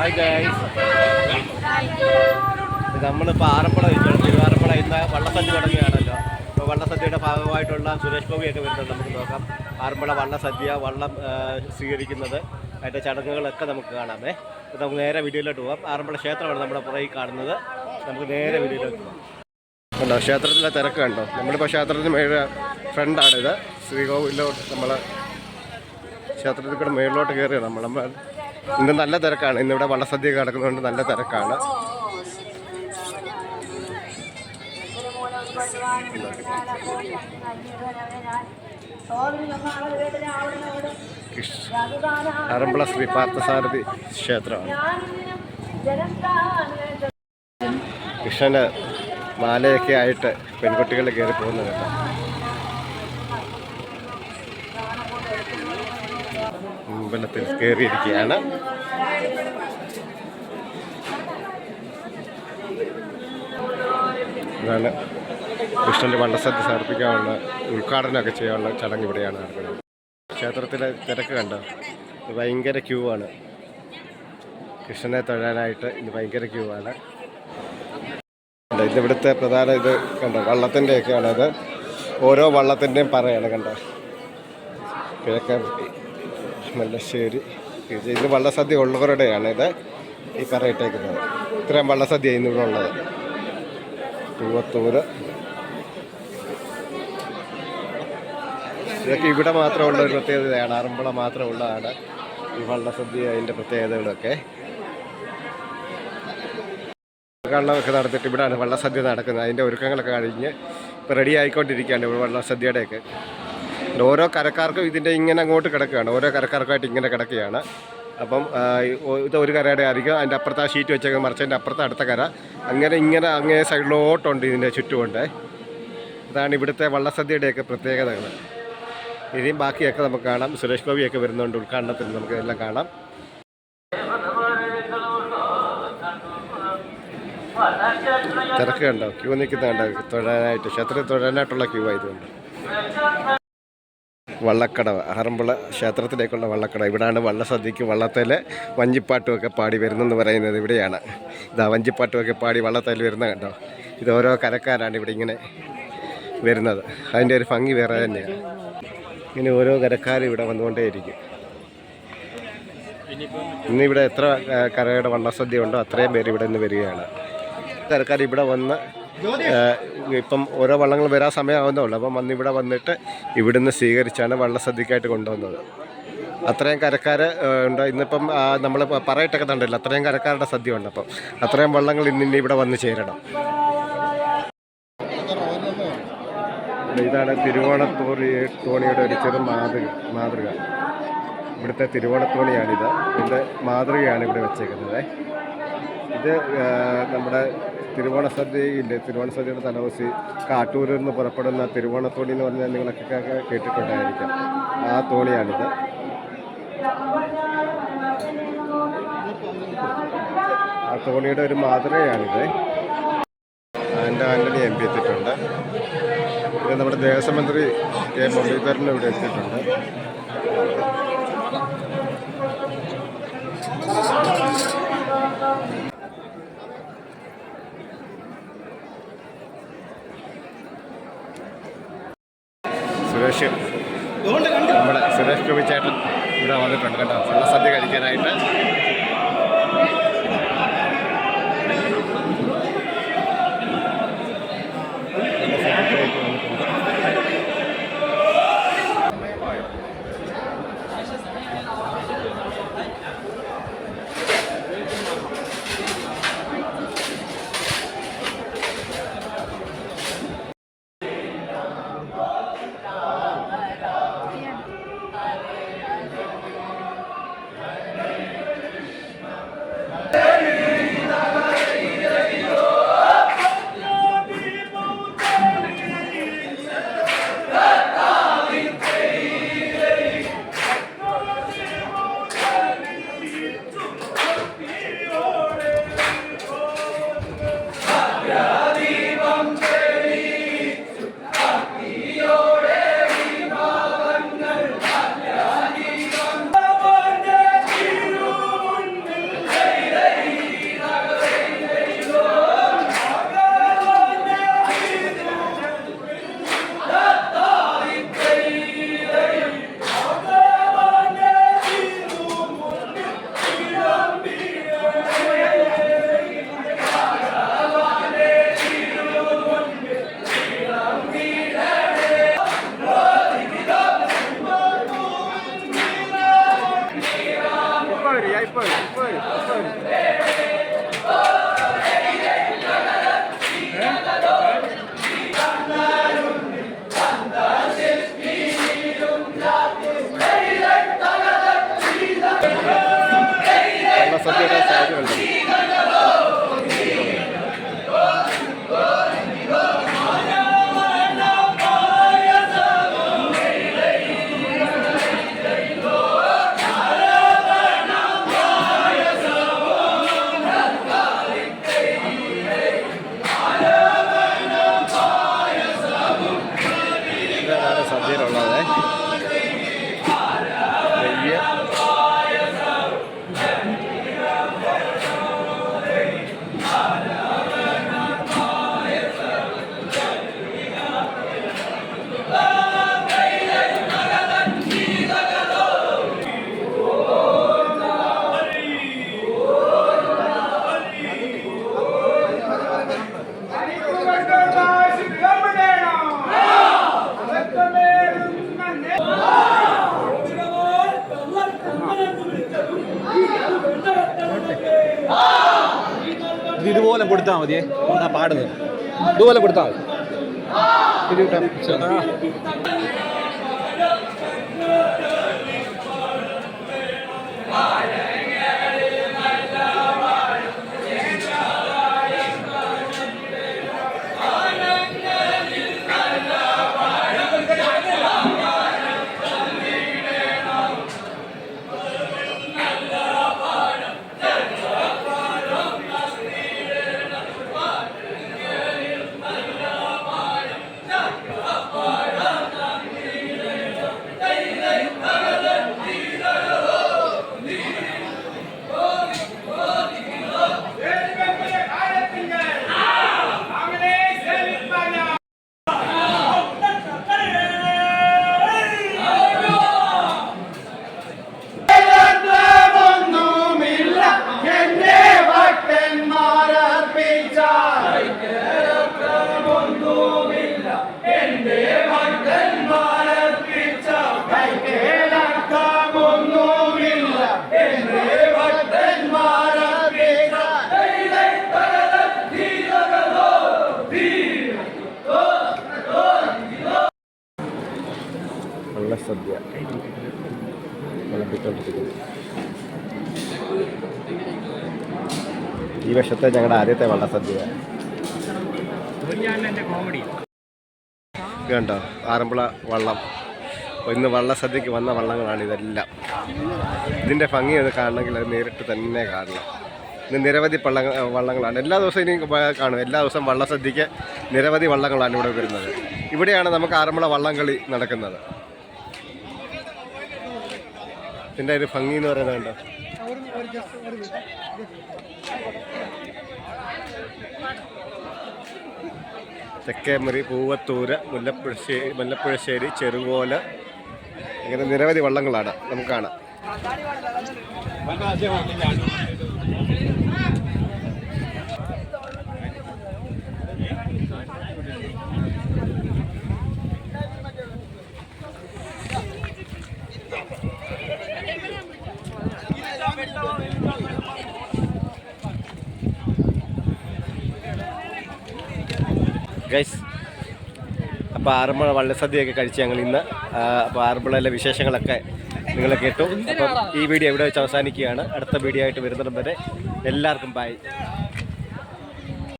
Hi guys, നമ്മളിപ്പോൾ ആറന്മുള തിരുവാറന്മുള ഇന്ന് വള്ളസദ്യ തുടങ്ങിയാണല്ലോ. അപ്പോൾ വള്ളസദ്യയുടെ ഭാഗമായിട്ടുള്ള സുരേഷ് ഗോപിയൊക്കെ വരുന്നുണ്ട്. നമുക്ക് നോക്കാം ആറന്മുള വള്ളസദ്യ, വള്ളം സ്വീകരിക്കുന്നത്, അതിൻ്റെ ചടങ്ങുകളൊക്കെ നമുക്ക് കാണാമേ. അപ്പോൾ നമുക്ക് നേരെ വീഡിയോയിലോട്ട് പോകാം. ആറന്മുള ക്ഷേത്രമാണ് നമ്മുടെ പുറകിൽ കാണുന്നത്. നമുക്ക് നേരെ വീഡിയോയിലോട്ട് പോകാം. കണ്ടോ ക്ഷേത്രത്തിലെ തിരക്ക് കണ്ടോ. നമ്മളിപ്പോൾ ക്ഷേത്രത്തിന് ഫ്രണ്ടാണിത്. ശ്രീകോവിലോട്ട് നമ്മൾ ക്ഷേത്രത്തിൽ കൂടെ മേളിലോട്ട് കയറിയാണ് നമ്മൾ. ഇന്ന് നല്ല തിരക്കാണ്. ഇന്നിവിടെ വള്ളസദ്യ കിടക്കുന്നതുകൊണ്ട് നല്ല തിരക്കാണ്. ആറന്മുള ശ്രീ പാർത്ഥസാരഥി ക്ഷേത്രമാണ്. കൃഷ്ണന് മാലയൊക്കെ ആയിട്ട് പെൺകുട്ടികൾ കയറി പോകുന്നത് കേട്ടോ. അമ്പലത്തിൽ കയറിയിരിക്കുകയാണ്. ഇതാണ് കൃഷ്ണൻ്റെ വള്ളസദ്യ സമർപ്പിക്കാനുള്ള ഉദ്ഘാടനമൊക്കെ ചെയ്യാനുള്ള ചടങ്ങ് ഇവിടെയാണ് നടക്കുന്നത്. ക്ഷേത്രത്തിലെ തിരക്ക് കണ്ടോ. ഭയങ്കര ക്യൂ ആണ്. കൃഷ്ണനെ തൊഴാനായിട്ട് ഇന്ന് ഭയങ്കര ക്യൂ ആണ്. ഇന്നിവിടുത്തെ പ്രധാന ഇത് കണ്ടോ, വള്ളത്തിൻ്റെയൊക്കെയാണ്. അത് ഓരോ വള്ളത്തിൻ്റെയും പറയാണ് കണ്ടോ. കിഴക്കേപ്പട്ടി, മല്ലശ്ശേരി. ഇന്ന് വള്ളസദ്യ ഉള്ളവരുടെയാണ് ഇത് ഈ പറയിട്ടേക്കുന്നത്. ഇത്രയും വള്ളസദ്യ ഇന്നിവിടെ ഉള്ളത്. പൂവത്തൂര് ഇതൊക്കെ ഇവിടെ മാത്രമുള്ള ഒരു പ്രത്യേകതയാണ്. ആറന്മുള മാത്രമുള്ളതാണ് ഈ വള്ളസദ്യ. അതിൻ്റെ പ്രത്യേകതകളൊക്കെ ഉദ്ഘാടനമൊക്കെ നടത്തിയിട്ട് ഇവിടെയാണ് വള്ളസദ്യ നടക്കുന്നത്. അതിൻ്റെ ഒരുക്കങ്ങളൊക്കെ കഴിഞ്ഞ് ഇപ്പോൾ റെഡി ആയിക്കൊണ്ടിരിക്കുകയാണ് ഇവിടെ വള്ളസദ്യയുടെയൊക്കെ. ഓരോ കരക്കാർക്കും ഇതിൻ്റെ ഇങ്ങനെ അങ്ങോട്ട് കിടക്കുകയാണ്. ഓരോ കരക്കാർക്കായിട്ട് ഇങ്ങനെ കിടക്കുകയാണ്. അപ്പം ഇത് ഒരു കരയുടെ ആയിരിക്കും. അതിൻ്റെ അപ്പുറത്ത് ആ ഷീറ്റ് വെച്ചേക്കുന്നത്, മറിച്ചതിൻ്റെ അപ്പുറത്ത് അടുത്ത കര. അങ്ങനെ അങ്ങേ സൈഡിലോട്ടുണ്ട് ഇതിൻ്റെ ചുറ്റുമുണ്ട്. അതാണ് ഇവിടുത്തെ വള്ളസദ്യയുടെയൊക്കെ പ്രത്യേകതകൾ. ഇനിയും ബാക്കിയൊക്കെ നമുക്ക് കാണാം. സുരേഷ് ഗോപിയൊക്കെ വരുന്നുണ്ട് ഉദ്ഘാടനത്തിന്. നമുക്ക് ഇതെല്ലാം കാണാം. തിരക്ക് കണ്ടോ, ക്യൂ നിൽക്കുന്നുണ്ട് തൊഴാനായിട്ട്. ക്ഷേത്രത്തിൽ തൊഴാനായിട്ടുള്ള ക്യൂ ആയതുകൊണ്ട്. വള്ളക്കടവ്, ആറന്മുള ക്ഷേത്രത്തിലേക്കുള്ള വള്ളക്കടവ്. ഇവിടെയാണ് വള്ളസദ്യക്ക് വള്ളത്തേൽ വഞ്ചിപ്പാട്ടുമൊക്കെ പാടി വരുന്നെന്ന് പറയുന്നത് ഇവിടെയാണ്. ഇതാ വഞ്ചിപ്പാട്ടുമൊക്കെ പാടി വള്ളത്തേൽ വരുന്നത് കണ്ടോ. ഇത് ഓരോ കരക്കാരാണ് ഇവിടെ ഇങ്ങനെ വരുന്നത്. അതിൻ്റെ ഒരു ഭംഗി വേറെ തന്നെയാണ്. ഇങ്ങനെ ഓരോ കരക്കാരും ഇവിടെ വന്നുകൊണ്ടേയിരിക്കും. ഇന്നിവിടെ എത്ര കരയുടെ വള്ളസദ്യ ഉണ്ടോ അത്രയും പേര് ഇവിടെ നിന്ന് വരികയാണ്. കരക്കാർ ഇവിടെ വന്ന് ഇപ്പം ഓരോ വള്ളങ്ങൾ വരാൻ സമയമാകുന്നുള്ളൂ. അപ്പം ഇവിടെ വന്നിട്ട് ഇവിടുന്ന് സ്വീകരിച്ചാണ് വള്ളസദ്യക്കായിട്ട് കൊണ്ടുവന്നത്. അത്രയും കരക്കാർ ഉണ്ട്. ഇന്നിപ്പം നമ്മൾ പറയിട്ടൊക്കെ കണ്ടില്ല, അത്രയും കരക്കാരുടെ സദ്യ ഉണ്ട്. അപ്പം അത്രയും വള്ളങ്ങൾ ഇന്നിനി ഇവിടെ വന്ന് ചേരണം. ഇതാണ് തിരുവോണത്തോണിയുടെ ഒരു ചെറു മാതൃക. ഇവിടുത്തെ തിരുവോണത്തോണിയാണിത്. ഇതിൻ്റെ മാതൃകയാണ് ഇവിടെ വെച്ചേക്കുന്നത്. ഇത് നമ്മുടെ തിരുവോണസദ്യയില്ലേ, തിരുവോണസദ്യയുടെ തലവസി കാട്ടൂരിൽ നിന്ന് പുറപ്പെടുന്ന തിരുവോണത്തോണി എന്ന് പറഞ്ഞാൽ നിങ്ങളൊക്കെ കേട്ടിട്ടുണ്ടായിരിക്കാം. ആ തോണിയാണിത്. ആ തോണിയുടെ ഒരു മാതൃകയാണിത്. ആൻ്റണി MP എത്തിയിട്ടുണ്ട്. ഇത് നമ്മുടെ ദേവസ്വം മന്ത്രി കെ മുരളീധരനും ഇവിടെ എത്തിയിട്ടുണ്ട്. നമ്മുടെ സുരേഷ് ഗോപി ചേട്ടൻ ഇവിടെ വന്നിട്ടുണ്ട് കേട്ടോ, വള്ളസദ്യ കഴിക്കാനായിട്ട്. വള്ളസദ്യയുടെ സാധ്യതയുണ്ട്. ഇതാണ് സദ്യയിലുള്ളത്. നെയ്യ്, ഇതുപോലെ കൊടുത്താൽ മതിയേ. എന്നാ പാടുന്നത് ഇതുപോലെ കൊടുത്താൽ മതി. വള്ളസദ്യ വിളമ്പിക്കൊണ്ടിരിക്കുന്നു. ഈ വർഷത്തെ ഞങ്ങളുടെ ആദ്യത്തെ വള്ളസദ്യ കണ്ടോ. ആറന്മുള വള്ളം. ഇന്ന് വള്ളസദ്യക്ക് വന്ന വള്ളങ്ങളാണ് ഇതെല്ലാം. ഇതിൻ്റെ ഭംഗി ഒന്ന് കാണണമെങ്കിൽ അത് നേരിട്ട് തന്നെ കാണണം. ഇന്ന് നിരവധി വള്ളങ്ങളാണ്. എല്ലാ ദിവസവും ഇനി കാണും. എല്ലാ ദിവസവും വള്ളസദ്യക്ക് നിരവധി വള്ളങ്ങളാണ് ഇവിടെ വരുന്നത്. ഇവിടെയാണ് നമുക്ക് ആറന്മുള വള്ളംകളി നടക്കുന്നത്. ഇതിൻ്റെ ഒരു ഭംഗി എന്ന് പറയുന്നത് കണ്ടോ. തെക്കേമുറി, പൂവത്തൂര്, മുല്ലപ്പുഴശ്ശേരി, ചെറുകോല്, ഇങ്ങനെ നിരവധി വള്ളങ്ങളാണ് നമുക്ക് കാണാം. ഗൈസ്, അപ്പോൾ ആറന്മുള വള്ളസദ്യയൊക്കെ കഴിച്ച് ഞങ്ങൾ ഇന്ന് അപ്പോൾ ആറന്മുളയിലെ വിശേഷങ്ങളൊക്കെ നിങ്ങൾ കേട്ടു. അപ്പം ഈ വീഡിയോ ഇവിടെ വെച്ച് അവസാനിക്കുകയാണ്. അടുത്ത വീഡിയോ ആയിട്ട് വരുന്നിടം വരെ എല്ലാവർക്കും ബൈ.